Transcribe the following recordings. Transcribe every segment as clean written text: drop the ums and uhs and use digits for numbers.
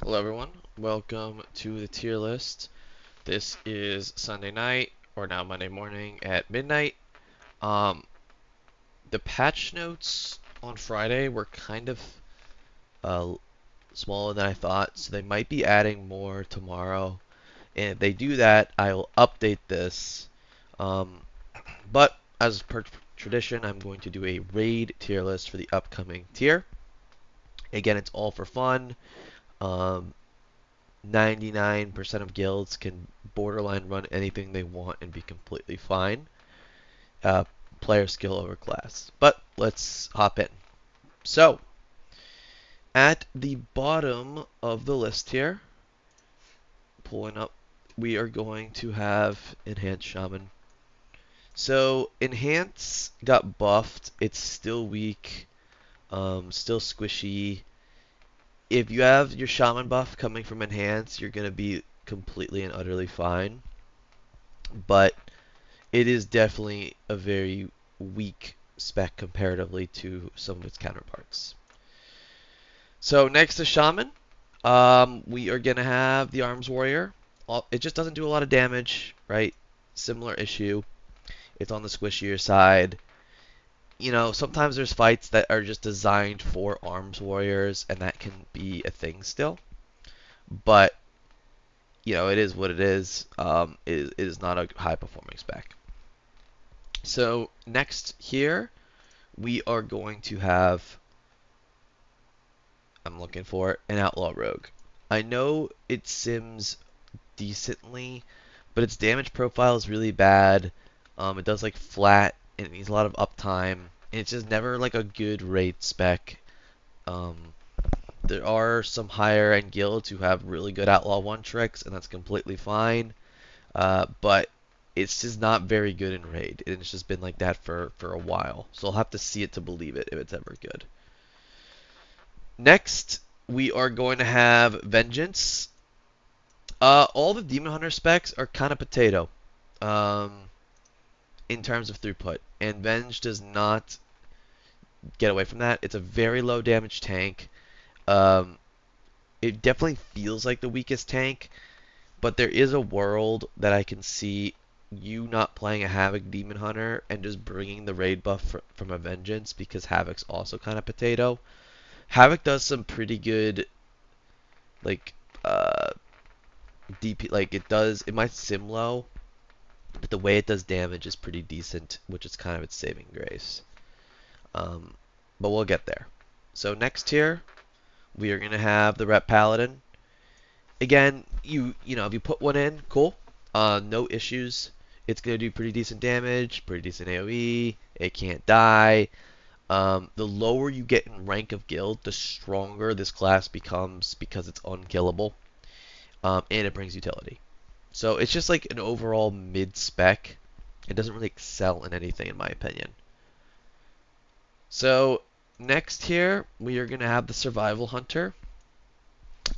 Hello everyone, welcome to the tier list. This is Sunday night, or now Monday morning at midnight. Um, the patch notes on Friday were kind of uh, smaller than I thought, so they might be adding more tomorrow. And if they do that, I will update this. Um, but as per tradition, I'm going to do a raid tier list for the upcoming tier. Again, it's all for fun. Um, 99% of guilds can borderline run anything they want and be completely fine. Uh, Player skill over class. But let's hop in. So, at the bottom of the list here, pulling up, we are going to have Enhanced Shaman. So, Enhance got buffed. It's still weak, still squishy. If you have your Shaman buff coming from Enhance, you're going to be completely and utterly fine. But it is definitely a very weak spec comparatively to some of its counterparts. So next to Shaman, we are going to have the Arms Warrior. It just doesn't do a lot of damage, right? Similar issue. It's on the squishier side. You know, sometimes there's fights that are just designed for Arms Warriors, and that can be a thing still. But, you know, it is what it is. It is not a high-performing spec. So next here, we are going to have, I'm looking for an Outlaw Rogue. I know it sims decently, but its damage profile is really bad. It does like flat, and it needs a lot of uptime. And it's just never like a good raid spec. Um, there are some higher end guilds who have really good Outlaw 1 tricks, and that's completely fine. But it's just not very good in raid, and it's just been like that for a while. So I'll have to see it to believe it if it's ever good. Next, we are going to have Vengeance. All the Demon Hunter specs are kind of potato um, in terms of throughput, and Venge does not get away from that. It's a very low damage tank. Um, it definitely feels like the weakest tank, but there is a world that I can see you not playing a Havoc Demon Hunter and just bringing the raid buff from a Vengeance because Havoc's also kind of potato. Havoc does some pretty good like uh, DP, like it might sim low, but the way it does damage is pretty decent, which is kind of its saving grace. Um, but we'll get there. So next here, we are gonna have the Rep Paladin. Again, you know if you put one in, cool, no issues. It's gonna do pretty decent damage, pretty decent AOE. It can't die. The lower you get in rank of guild, the stronger this class becomes because it's unkillable, and it brings utility. So it's just like an overall mid-spec. It doesn't really excel in anything, in my opinion. So next here, we are going to have the Survival Hunter.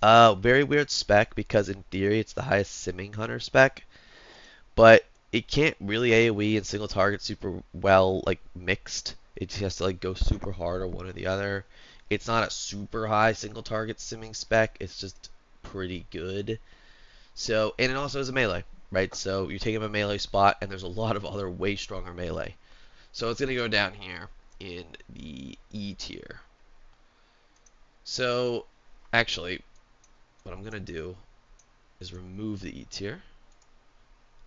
Very weird spec because in theory it's the highest simming hunter spec, but it can't really AoE and single target super well, like mixed. It just has to like go super hard or one or the other. It's not a super high single target simming spec. It's just pretty good. So, and it also is a melee, right? So you're taking a melee spot, and there's a lot of other way stronger melee. So it's going to go down here in the E tier. So, actually, what I'm going to do is remove the E tier,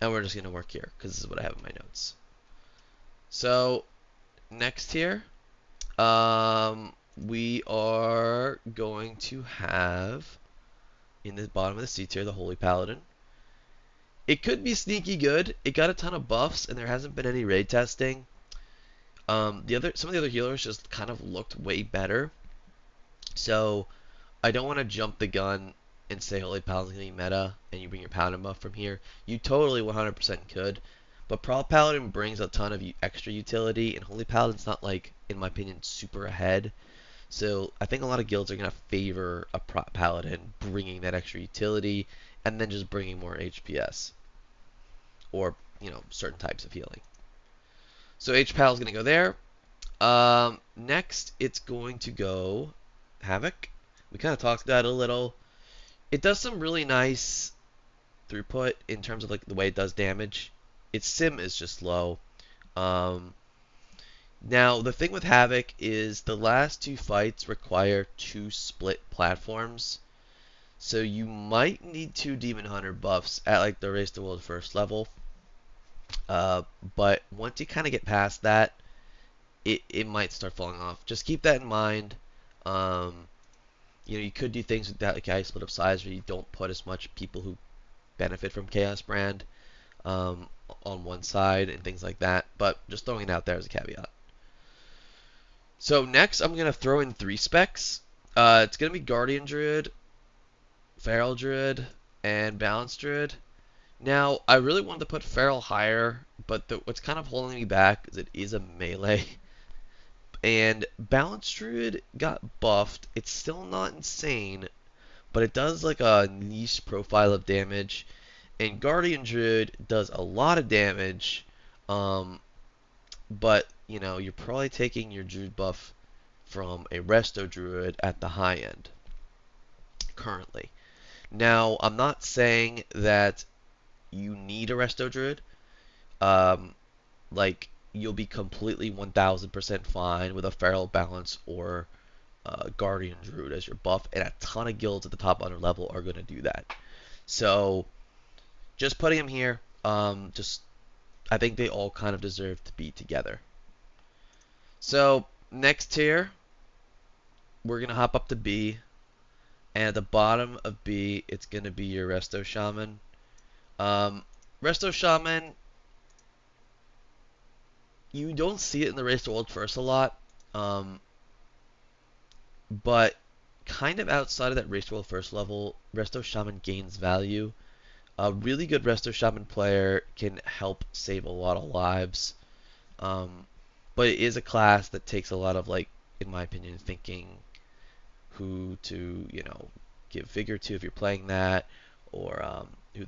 and we're just going to work here, because this is what I have in my notes. So, next here, we are going to have, in the bottom of the C tier, the Holy Paladin. It could be sneaky good. It got a ton of buffs, and there hasn't been any raid testing. Some of the other healers just kind of looked way better. So I don't want to jump the gun and say Holy Paladin's gonna be meta, and you bring your Paladin buff from here. You totally 100% could, but Pro Paladin brings a ton of extra utility, and Holy Paladin's not like, in my opinion, super ahead. So I think a lot of guilds are gonna favor a Pro Paladin bringing that extra utility, and then just bringing more HPS or certain types of healing. So HPAL is going to go there. Next, it's going to go Havoc. We kind of talked about it a little. It does some really nice throughput in terms of like the way it does damage. Its sim is just low. Um, Now the thing with Havoc is the last two fights require two split platforms. So you might need two Demon Hunter buffs at like the Race to World first level. Uh, but once you kind of get past that, it might start falling off. Just keep that in mind. Um, you could do things with that like split up size where you don't put as much people who benefit from Chaos Brand um, on one side and things like that. But just throwing it out there as a caveat. So next, I'm gonna throw in three specs. It's gonna be Guardian Druid, Feral Druid, and Balance Druid. Now, I really wanted to put Feral higher, but what's kind of holding me back is it is a melee. And Balance Druid got buffed. It's still not insane, but it does like a niche profile of damage. And Guardian Druid does a lot of damage, um, but you're probably taking your Druid buff from a Resto Druid at the high end currently. Now, I'm not saying that you need a Resto Druid. Um, like, you'll be completely 1000% fine with a Feral Balance or Guardian Druid as your buff, and a ton of guilds at the top under level are going to do that. So, just putting them here, I think they all kind of deserve to be together. So, next tier, we're going to hop up to B. And at the bottom of B, it's going to be your Resto Shaman. Resto Shaman, you don't see it in the Race to World First a lot. But kind of outside of that Race to World First level, Resto Shaman gains value. A really good Resto Shaman player can help save a lot of lives. Um, but it is a class that takes a lot of, like, in my opinion, thinking who to, give vigor to if you're playing that, or who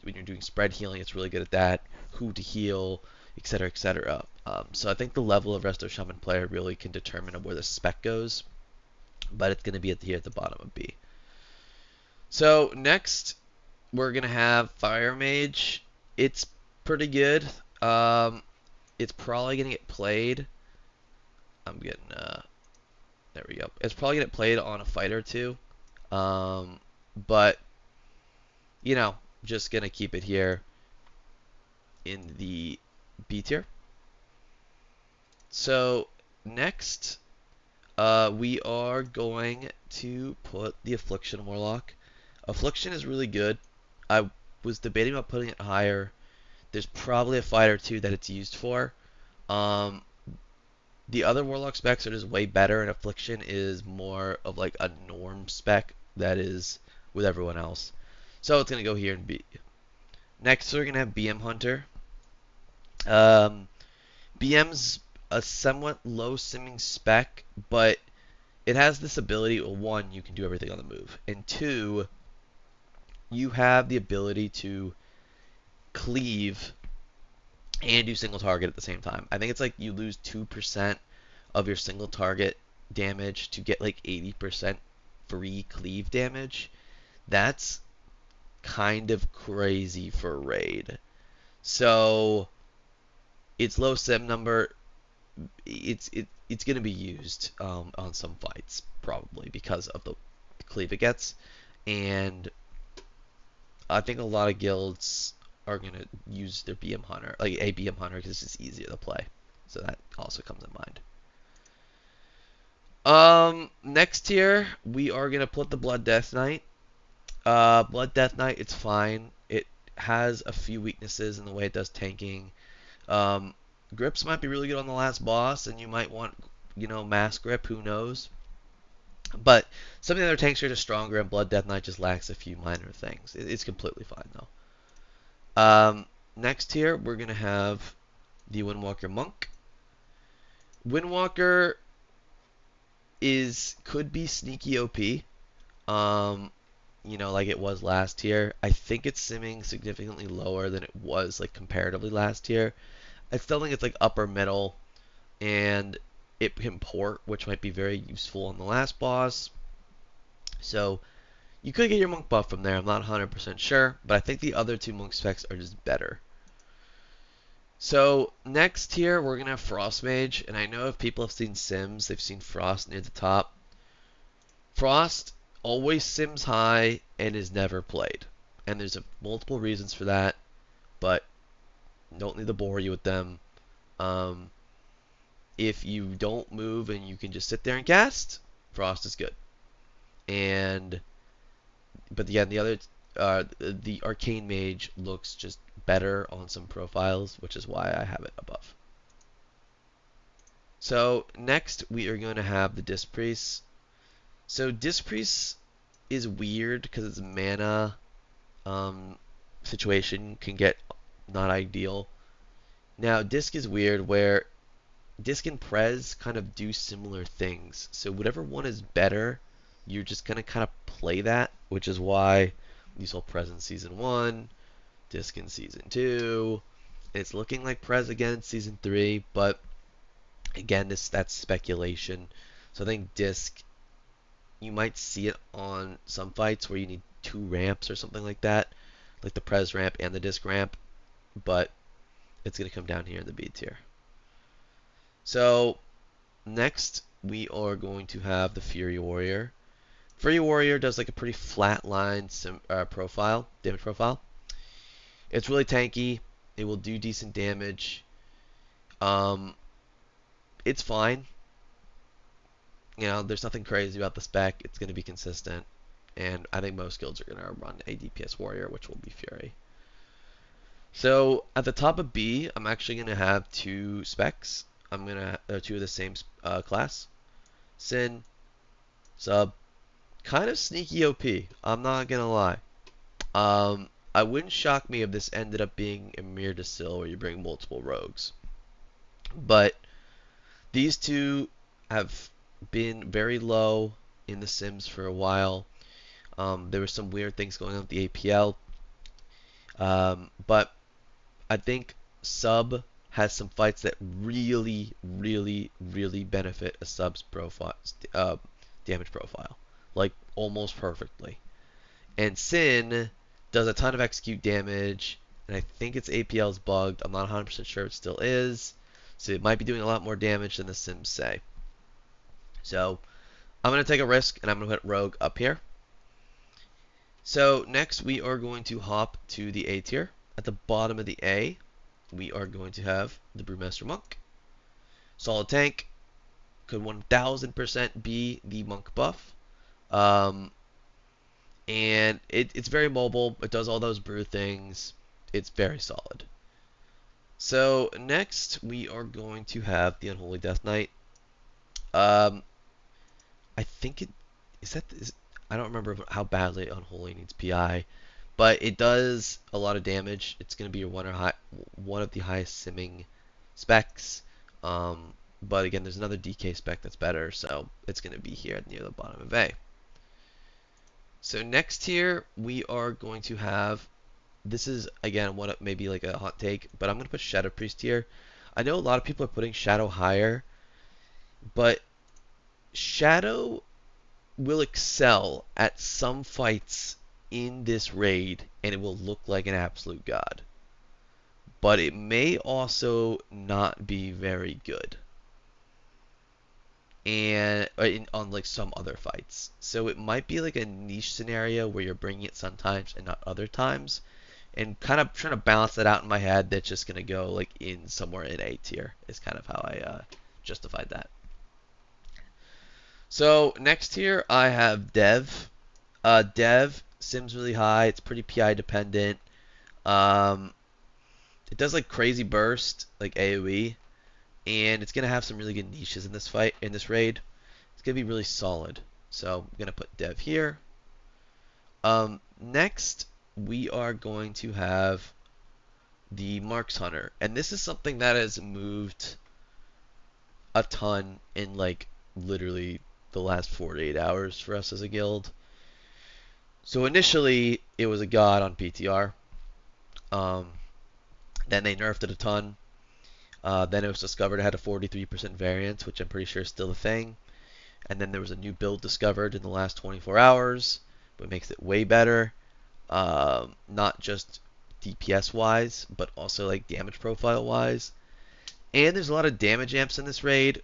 when you're doing spread healing, it's really good at that. Who to heal, etc., etc. So I think the level of Resto Shaman player really can determine where the spec goes, but it's going to be here at the bottom of B. So next, we're going to have Fire Mage. It's pretty good. It's probably going to get played. I'm getting, there we go. It's probably going to get played on a fight or two. But, just going to keep it here in the B tier. So, next, we are going to put the Affliction Warlock. Affliction is really good. I was debating about putting it higher. There's probably a fight or two that it's used for. The other Warlock specs are just way better, and Affliction is more of like a norm spec that is with everyone else. So it's going to go here and B. Next, we're going to have BM Hunter. BM's a somewhat low simming spec, but it has this ability. Well, one, you can do everything on the move, and two, you have the ability to cleave and do single target at the same time. I think it's like you lose 2% of your single target damage to get like 80% free cleave damage. That's kind of crazy for a raid. So its low sim number, it's going to be used on some fights probably because of the cleave it gets, and I think a lot of guilds are going to use their BM Hunter, like a BM Hunter, because it's just easier to play. So that also comes in mind. Next tier, we are going to put the Blood Death Knight. Blood Death Knight, it's fine. It has a few weaknesses in the way it does tanking. Grips might be really good on the last boss, and you might want, mass grip, who knows. But some of the other tanks are just stronger, and Blood Death Knight just lacks a few minor things. It's completely fine, though. Next here, we're going to have the Windwalker Monk. Windwalker could be sneaky OP, like it was last year. I think it's simming significantly lower than it was, like, comparatively last year. I still think it's, like, upper middle, and it can port, which might be very useful on the last boss. So, You could get your monk buff from there. I'm not 100% sure, but I think the other two monk specs are just better. So next here, we're going to have Frost Mage, and I know if people have seen Sims, they've seen Frost near the top. Frost always Sims high and is never played. And there's multiple reasons for that, but don't need to bore you with them. Um, if you don't move and you can just sit there and cast, Frost is good. And but again, the Arcane Mage looks just better on some profiles, which is why I have it above. So next we are going to have the Disc Priest. So Disc Priest is weird because its mana situation can get not ideal. Now Disc is weird where Disc and Prez kind of do similar things. So whatever one is better, you're just gonna kind of play that, which is why you saw Prez in Season 1, Disc in Season 2. It's looking like Prez again in Season 3, but again, that's speculation. So I think Disc, you might see it on some fights where you need 2 ramps or something like that, like the Prez ramp and the Disc ramp, but it's going to come down here in the B tier. So next, we are going to have the Fury Warrior. Fury Warrior does like a pretty flat line profile, damage profile. It's really tanky. It will do decent damage. It's fine. You know, there's nothing crazy about the spec. It's going to be consistent. And I think most guilds are going to run a DPS Warrior, which will be Fury. So at the top of B, I'm actually going to have 2 specs. I'm going to 2 of the same class. Sin, Sub, kind of sneaky OP. I'm not going to lie. I wouldn't shock me if this ended up being a Mirror to Sil where you bring multiple rogues. But these 2 have been very low in the Sims for a while. There were some weird things going on with the APL. But I think Sub has some fights that really, really, really benefit a Sub's profile, damage profile. Like, almost perfectly. And Sin does a ton of execute damage, and I think its APL is bugged. I'm not 100% sure it still is. So it might be doing a lot more damage than the Sims say. So I'm going to take a risk, and I'm going to put Rogue up here. So next we are going to hop to the A tier. At the bottom of the A, we are going to have the Brewmaster Monk. Solid tank, could 1000% be the monk buff. And it's very mobile. It does all those brew things. It's very solid. So next we are going to have the Unholy Death Knight. I think I don't remember how badly Unholy needs PI, but it does a lot of damage. It's going to be one of the highest simming specs. But again, there's another DK spec that's better, so it's going to be here near the bottom of A. So next here, we are going to have, this is, again, maybe like a hot take, but I'm going to put Shadow Priest here. I know a lot of people are putting Shadow higher, but Shadow will excel at some fights in this raid, and it will look like an absolute god. But it may also not be very good. And on like some other fights. So it might be like a niche scenario where you're bringing it sometimes and not other times. And kind of trying to balance that out in my head, that's just going to go like in somewhere in A tier is kind of how I justified that. So next here I have Dev. Dev sims really high. It's pretty PI dependent. It does like crazy burst, like AoE, and it's gonna have some really good niches in this raid. It's gonna be really solid. So I'm gonna put Dev here. Next we are going to have the Marks Hunter, and this is something that has moved a ton in like literally the last 48 hours for us as a guild. So initially it was a god on PTR. Then they nerfed it a ton. Then it was discovered it had a 43% variance, which I'm pretty sure is still a thing. And then there was a new build discovered in the last 24 hours. It makes it way better, not just DPS wise, but also like damage profile wise. And there's a lot of damage amps in this raid.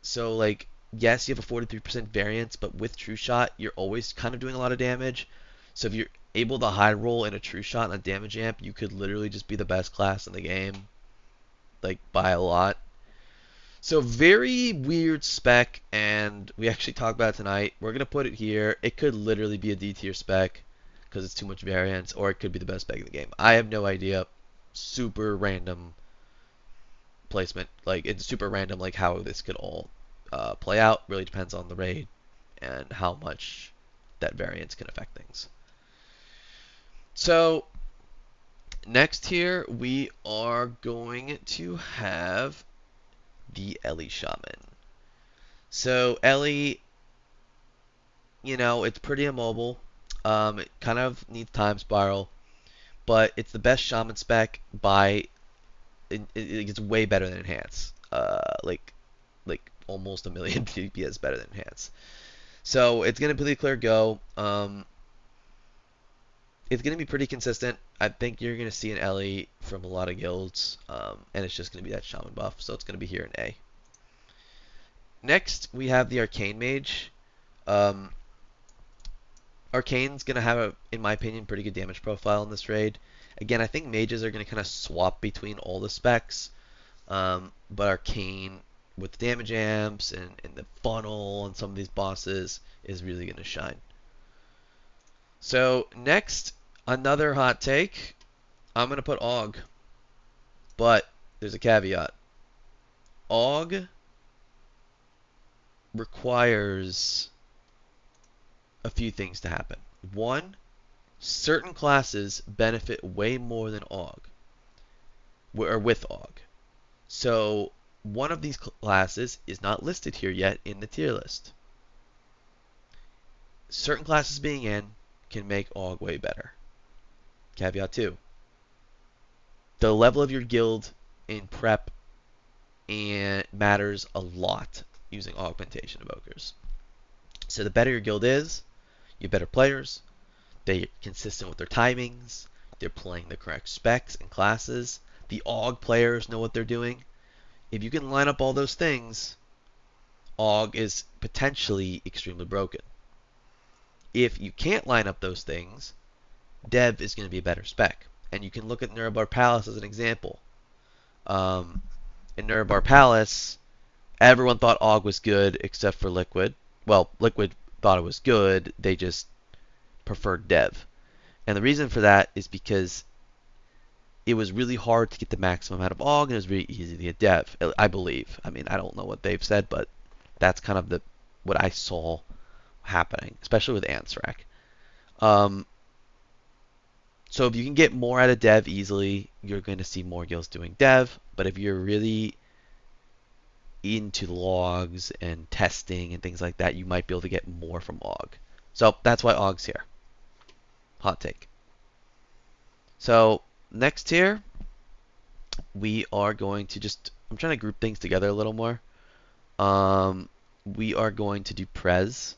So like, yes, you have a 43% variance, but with True Shot, you're always kind of doing a lot of damage. So if you're able to high roll in a True Shot and a damage amp, you could literally just be the best class in the game, like by a lot. So very weird spec, and we actually talked about it tonight. We're gonna put it here. It could literally be a D tier spec because it's too much variance, or it could be the best spec in the game. I have no idea. Super random placement. Like it's super random, like how this could all play out. Really depends on the raid and how much that variance can affect things. So next here we are going to have the Ellie Shaman. So Ellie, it's pretty immobile. It kind of needs time spiral, but it's the best shaman spec by it gets way better than enhance. Like almost a million DPS better than enhance. So it's gonna pretty clear go. It's gonna be pretty consistent. I think you're gonna see an Ellie from a lot of guilds, and it's just gonna be that shaman buff. So it's gonna be here in A. Next we have the Arcane Mage. Um, Arcane's going to have, in my opinion, pretty good damage profile in this raid. Again, I think mages are going to kind of swap between all the specs, but Arcane, with the damage amps and the funnel on some of these bosses, is really going to shine. So, next, another hot take. I'm going to put AUG, but there's a caveat. AUG requires a few things to happen. One, certain classes benefit way more than AUG, or with AUG. So one of these classes is not listed here yet in the tier list. Certain classes being in can make AUG way better. Caveat 2. The level of your guild in prep and matters a lot using augmentation evokers. So the better your guild is, you better players, they're consistent with their timings, they're playing the correct specs and classes, the AUG players know what they're doing. If you can line up all those things, AUG is potentially extremely broken. If you can't line up those things, Dev is going to be a better spec. And you can look at Nuremberg Palace as an example. In Nuremberg Palace, everyone thought AUG was good except for Liquid. Well, Liquid thought it was good, they just preferred Dev. And the reason for that is because it was really hard to get the maximum out of AUG, and it was really easy to get Dev, I believe. I mean, I don't know what they've said, but that's kind of what I saw happening, especially with Ansrac. So if you can get more out of Dev easily, you're going to see more guilds doing Dev. But if you're really into logs and testing and things like that, you might be able to get more from AUG. So that's why AUG's here. Hot take. So next here, we are going to I'm trying to group things together a little more. We are going to do Prez.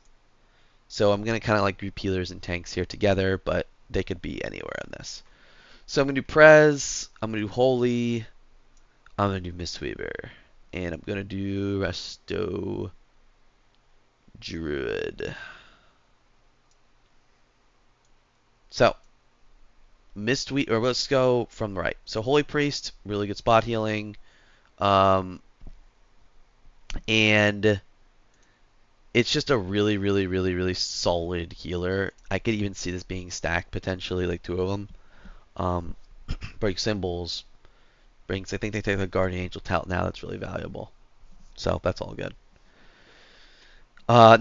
So I'm going to kind of like group healers and tanks here together, but they could be anywhere in this. So I'm going to do Prez, I'm going to do Holy, I'm going to do Mistweaver, and I'm going to do Resto Druid. So, Mistweaver, let's go from the right. So Holy Priest, really good spot healing, and it's just a really, really, really, really solid healer. I could even see this being stacked potentially, like two of them. Break symbols, brings, I think they take the Guardian Angel Tout now, that's really valuable. So that's all good.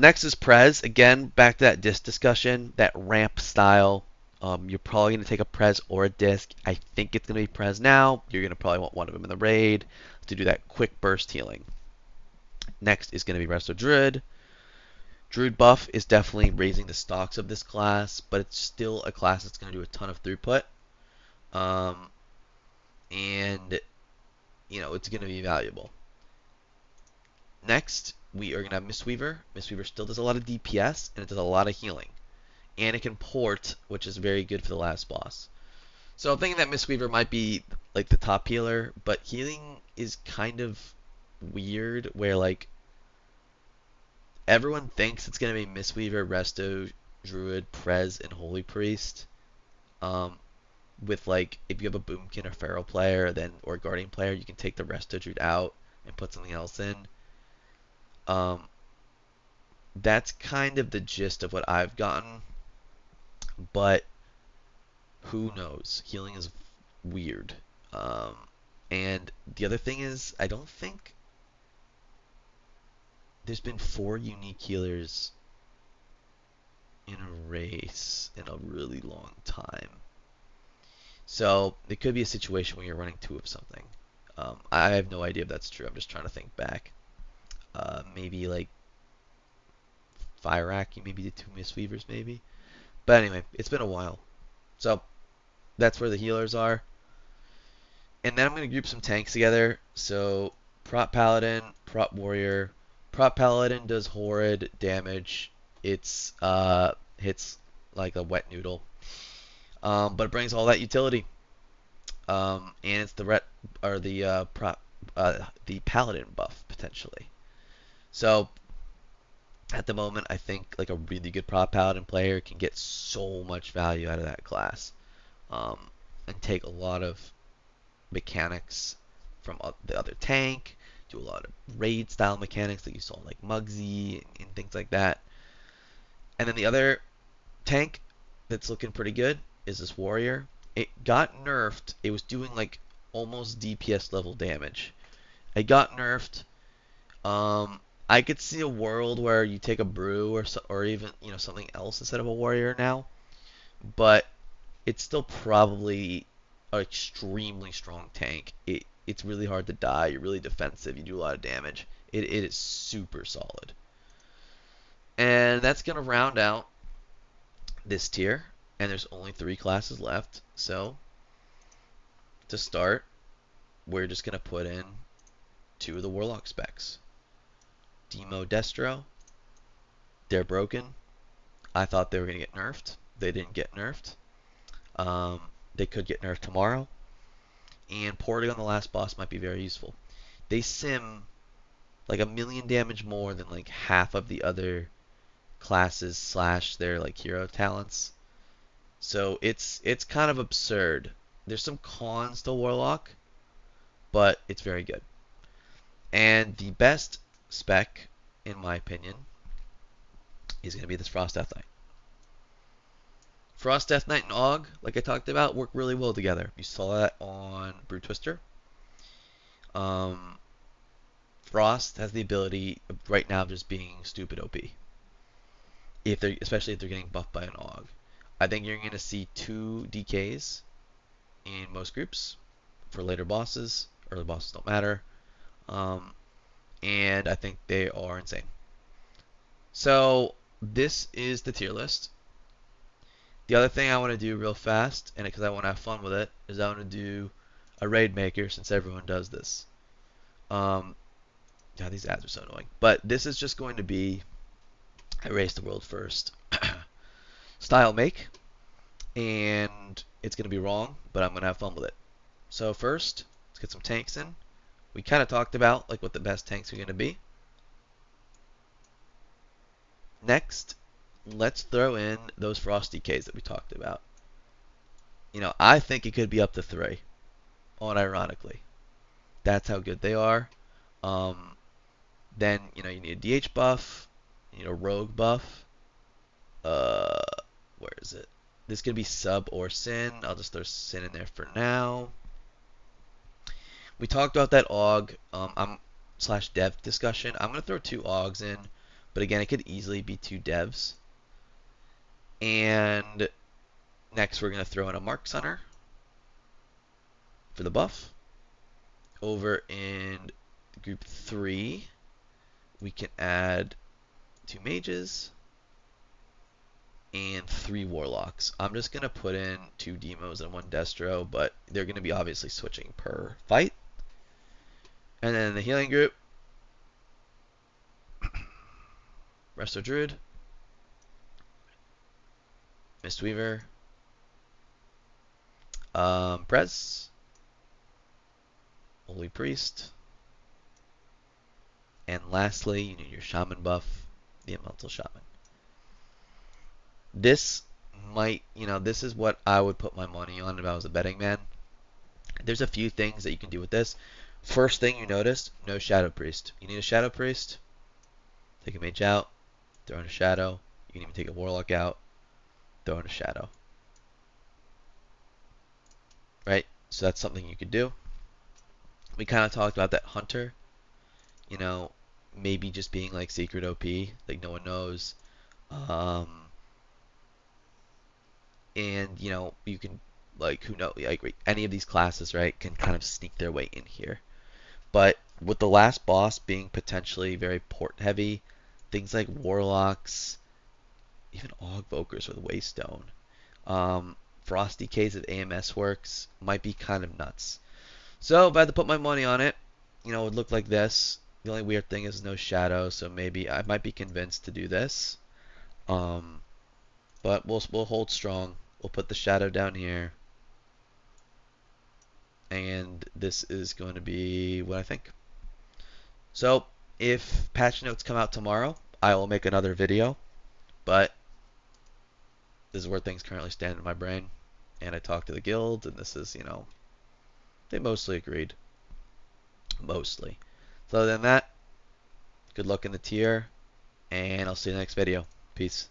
Next is Prez. Again, back to that disc discussion, that ramp style. You're probably going to take a Prez or a disc. I think it's going to be Prez now. You're going to probably want one of them in the raid to do that quick burst healing. Next is going to be Resto Druid. Druid buff is definitely raising the stocks of this class, but it's still a class that's going to do a ton of throughput. And, it's going to be valuable. Next, we are going to have Mistweaver. Mistweaver still does a lot of DPS, and it does a lot of healing. and it can port, which is very good for the last boss. So I'm thinking that Mistweaver might be like the top healer, but healing is kind of weird where like everyone thinks it's gonna be Mistweaver, Resto, Druid, Prez, and Holy Priest. Um, with like if you have a Boomkin or Feral player, then or Guardian player, you can take the Resto Druid out and put something else in. Um, that's kind of the gist of what I've gotten, but who knows? Healing is weird. Um, and the other thing is, I don't think there's been 4 unique healers in a race in a really long time. So it could be a situation where you're running 2 of something. I have no idea if that's true. I'm just trying to think back. Maybe like Fire maybe the 2 Mistweavers, maybe. But anyway, it's been a while. So that's where the healers are. And then I'm going to group some tanks together. So Prop Paladin, Prop Warrior. Prop Paladin does horrid damage. It's hits like a wet noodle. But it brings all that utility. And it's the Paladin buff potentially. So at the moment, I think like a really good Prop Paladin player can get so much value out of that class, um, and take a lot of mechanics from the other tank, do a lot of raid style mechanics that you saw like Muggsy and things like that. And then the other tank that's looking pretty good is this warrior. It got nerfed. It was doing like almost DPS level damage. It got nerfed. I could see a world where you take a brew or even something else instead of a warrior now, but it's still probably an extremely strong tank. It's really hard to die. You're really defensive. You do a lot of damage. It is super solid. And that's going to round out this tier. And there's only 3 classes left. So to start, we're just going to put in 2 of the Warlock specs. Demo Destro. They're broken. I thought they were going to get nerfed. They didn't get nerfed. They could get nerfed tomorrow. And porting on the last boss might be very useful. They sim like a million damage more than like half of the other classes slash their like hero talents. So it's kind of absurd. There's some cons to Warlock, but it's very good. And the best spec, in my opinion, is going to be this Frost Death Knight. Frost Death Knight and Og, like I talked about, work really well together. You saw that on Brew Twister. Frost has the ability of right now just being stupid OP. Especially if they're getting buffed by an Og. I think you're going to see 2 DKs in most groups for later bosses. Early bosses don't matter. And I think they are insane. So this is the tier list. The other thing I want to do real fast, and because I want to have fun with it, is I want to do a raid maker since everyone does this. God, these ads are so annoying. But this is just going to be a race the world first style make, and it's going to be wrong, but I'm going to have fun with it. So first, let's get some tanks in. We kind of talked about like what the best tanks are going to be. Next, let's throw in those Frost DKs that we talked about. I think it could be up to 3, unironically. That's how good they are. Then, you need a DH buff, you need a rogue buff. Where is it? This could be sub or sin. I'll just throw sin in there for now. We talked about that Og slash dev discussion. I'm going to throw 2 Ogs in, but again, it could easily be 2 devs. And next, we're going to throw in a Mark Center for the buff. Over in group 3, we can add 2 mages and 3 warlocks. I'm just going to put in 2 demos and 1 destro, but they're going to be obviously switching per fight. And then in the healing group, Resto Druid, Mistweaver, Prez, Holy Priest, and lastly, you need your Shaman buff, the Elemental Shaman. This this is what I would put my money on if I was a betting man. There's a few things that you can do with this. First thing you notice, no Shadow Priest. You need a Shadow Priest, take a Mage out, throw in a Shadow. You can even take a Warlock out, throw in a Shadow. Right? So that's something you could do. We kind of talked about that Hunter, you know, maybe just being like secret OP, like no one knows. Um, and you can like who knows, like any of these classes, right, can kind of sneak their way in here. But with the last boss being potentially very port heavy, things like Warlocks, even Augvokers with Waystone, Frosty Case of AMS works might be kind of nuts. So if I had to put my money on it, it would look like this. The only weird thing is no shadow, so maybe I might be convinced to do this. Um, but we'll hold strong. We'll put the shadow down here, and this is going to be what I think. So if patch notes come out tomorrow, I will make another video. But this is where things currently stand in my brain, and I talked to the guild, and this is they mostly agreed, mostly. So other than that, good luck in the tier, and I'll see you in the next video. Peace.